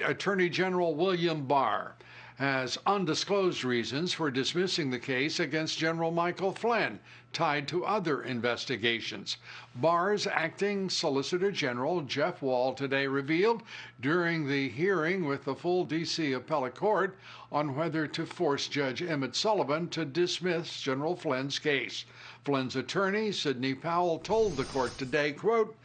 Attorney General William Barr has undisclosed reasons for dismissing the case against General Michael Flynn, tied to other investigations. Barr's acting Solicitor General, Jeff Wall, today revealed during the hearing with the full D.C. Appellate Court on whether to force Judge Emmett Sullivan to dismiss General Flynn's case. Flynn's attorney, Sidney Powell, told the court today, quote,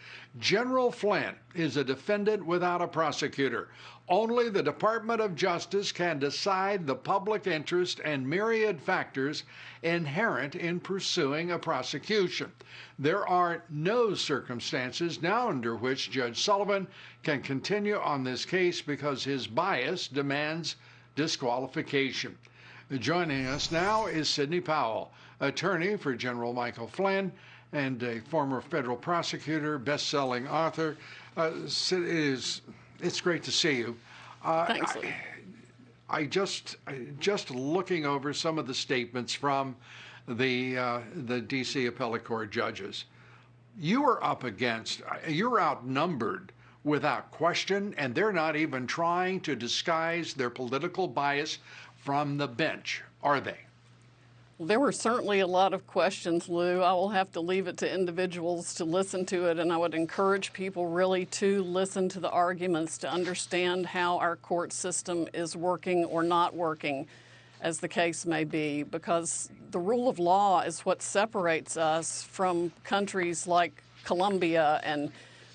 General Flynn is a defendant without a prosecutor. Only the Department of Justice can decide the public interest and myriad factors inherent in pursuing a prosecution. There are no circumstances now under which Judge Sullivan can continue on this case because his bias demands disqualification. Joining us now is Sidney Powell, attorney for General Michael Flynn and a former federal prosecutor, best-selling author. It's great to see you. Thanks, Lou. I just looking over some of the statements from the D.C. Appellate Court judges. You're outnumbered without question, and they're not even trying to disguise their political bias from the bench, are they? There were certainly a lot of questions, Lou. I will have to leave it to individuals to listen to it, and I would encourage people really to listen to the arguments to understand how our court system is working or not working, as the case may be, because the rule of law is what separates us from countries like Colombia and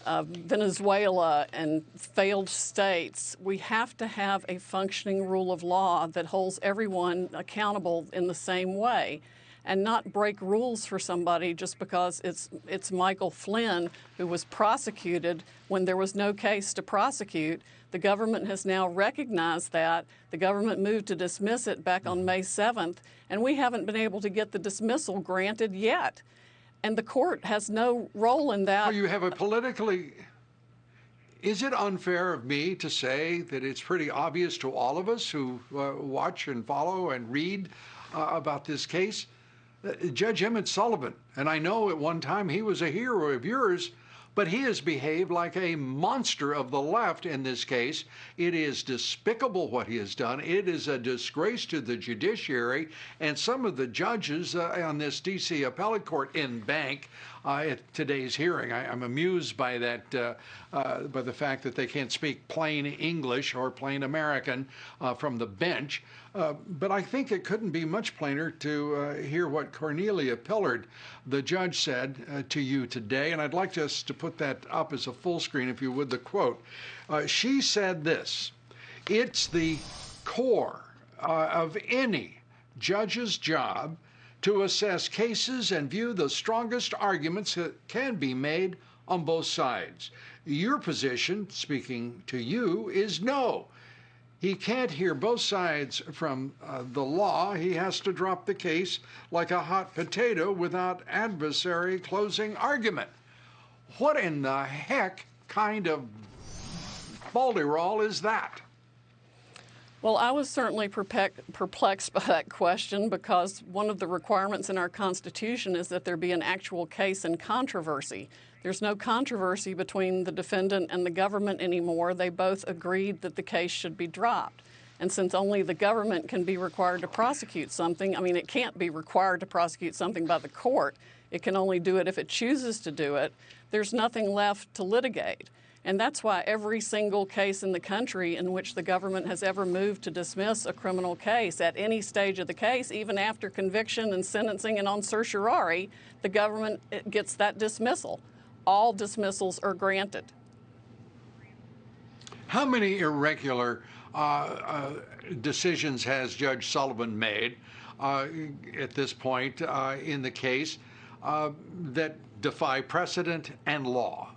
Venezuela and failed states. We have to have a functioning rule of law that holds everyone accountable in the same way and not break rules for somebody just because it's Michael Flynn who was prosecuted when there was no case to prosecute. The government has now recognized that. The government moved to dismiss it back on May 7th, and we haven't been able to get the dismissal granted yet. And the court has no role in that. Well, you have a politically... Is it unfair of me to say that it's pretty obvious to all of us who watch and follow and read about this case? Judge Emmett Sullivan, and I know at one time he was a hero of yours, but he has behaved like a monster of the left in this case. It is despicable what he has done. It is a disgrace to the judiciary, and some of the judges on this D.C. Appellate Court in bank at today's hearing. I'm amused by that, by the fact that they can't speak plain English or plain American from the bench. But I think it couldn't be much plainer to hear what Cornelia Pillard, the judge, said to you today. And I'd like us to put that up as a full screen, if you would, the quote. She said this: "It's the core of any judge's job to assess cases and view the strongest arguments that can be made on both sides. Your position, speaking to you, is no. He can't hear both sides from the law. He has to drop the case like a hot potato without adversary closing argument." What in the heck kind of baldy-roll is that? Well, I was certainly perplexed by that question because one of the requirements in our Constitution is that there be an actual case in controversy. There's no controversy between the defendant and the government anymore. They both agreed that the case should be dropped. And since only the government can be required to prosecute something, I mean, it can't be required to prosecute something by the court. It can only do it if it chooses to do it. There's nothing left to litigate. And that's why every single case in the country in which the government has ever moved to dismiss a criminal case at any stage of the case, even after conviction and sentencing and on certiorari, the government gets that dismissal. All dismissals are granted. How many irregular decisions has Judge Sullivan made at this point in the case that defy precedent and law?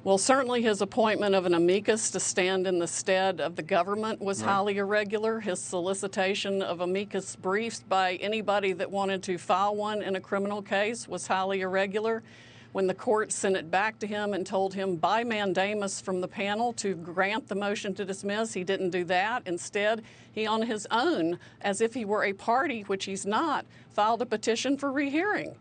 Well, certainly his appointment of an amicus to stand in the stead of the government was highly irregular. His solicitation of amicus briefs by anybody that wanted to file one in a criminal case was highly irregular. When the court sent it back to him and told him by mandamus from the panel to grant the motion to dismiss, he didn't do that. Instead, he on his own, as if he were a party, which he's not, filed a petition for rehearing.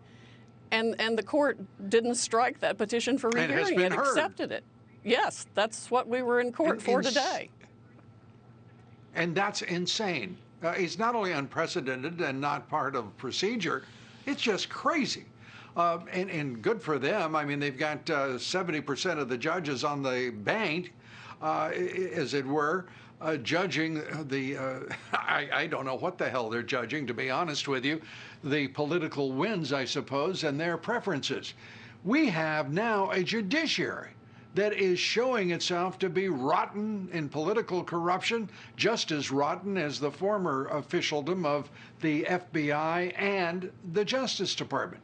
And the court didn't strike that petition for rehearing. It accepted it. Yes, that's what we were in court for today. And that's insane. It's not only unprecedented and not part of procedure, it's just crazy. And good for them. I mean, they've got 70% of the judges on the bank, as it were, judging the, I don't know what the hell they're judging, to be honest with you, the political winds, I suppose, and their preferences. We have now a judiciary that is showing itself to be rotten in political corruption, just as rotten as the former officialdom of the FBI and the Justice Department.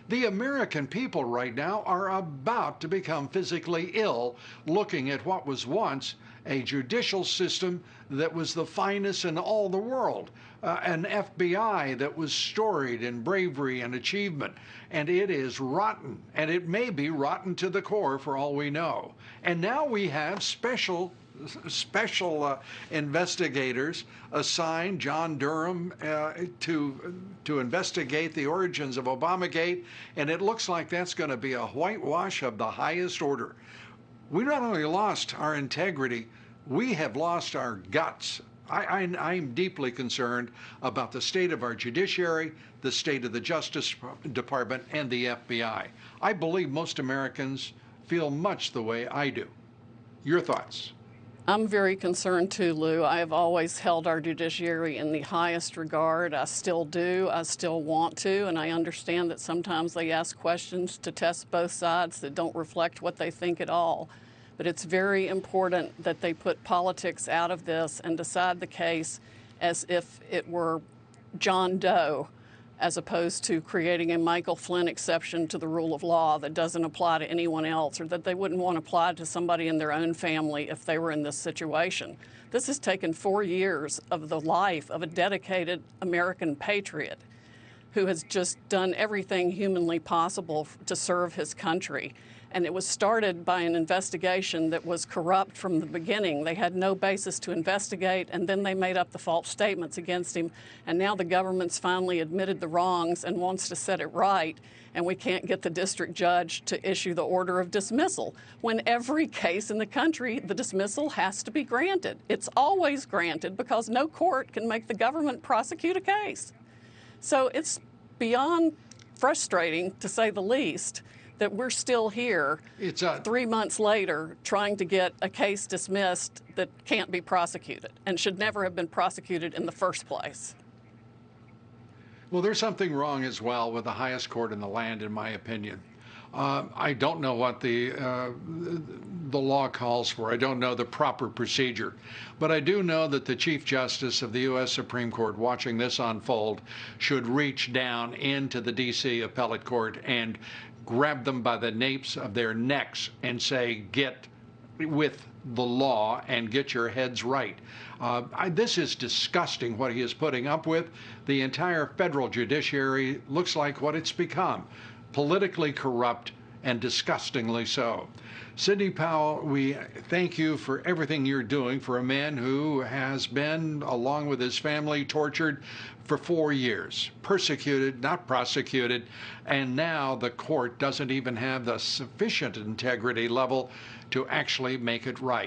The American people right now are about to become physically ill looking at what was once a judicial system that was the finest in all the world, an FBI that was storied in bravery and achievement, and it is rotten, and it may be rotten to the core for all we know. And now we have special investigators assigned, John Durham, to investigate the origins of Obamagate, and it looks like that's going to be a whitewash of the highest order. We not only lost our integrity, we have lost our guts. I'm deeply concerned about the state of our judiciary, the state of the Justice Department, and the FBI. I believe most Americans feel much the way I do. Your thoughts? I'm very concerned too, Lou. I have always held our judiciary in the highest regard. I still do. I still want to. And I understand that sometimes they ask questions to test both sides that don't reflect what they think at all. But it's very important that they put politics out of this and decide the case as if it were John Doe, as opposed to creating a Michael Flynn exception to the rule of law that doesn't apply to anyone else, or that they wouldn't want to apply to somebody in their own family if they were in this situation. This has taken 4 years of the life of a dedicated American patriot who has just done everything humanly possible to serve his country. And it was started by an investigation that was corrupt from the beginning. They had no basis to investigate, and then they made up the false statements against him. And now the government's finally admitted the wrongs and wants to set it right, and we can't get the district judge to issue the order of dismissal. When every case in the country, the dismissal has to be granted. It's always granted because no court can make the government prosecute a case. So it's beyond frustrating, to say the least, that we're still here 3 months later trying to get a case dismissed that can't be prosecuted and should never have been prosecuted in the first place. Well, there's something wrong as well with the highest court in the land, in my opinion. I don't know what the law calls for. I don't know the proper procedure. But I do know that the Chief Justice of the U.S. Supreme Court, watching this unfold, should reach down into the D.C. Appellate Court and grab them by the napes of their necks and say, get with the law and get your heads right. This is disgusting what he is putting up with. The entire federal judiciary looks like what it's become, politically corrupt and disgustingly so. Sidney Powell, we thank you for everything you're doing for a man who has been, along with his family, tortured for 4 years, persecuted, not prosecuted, and now the court doesn't even have the sufficient integrity level to actually make it right.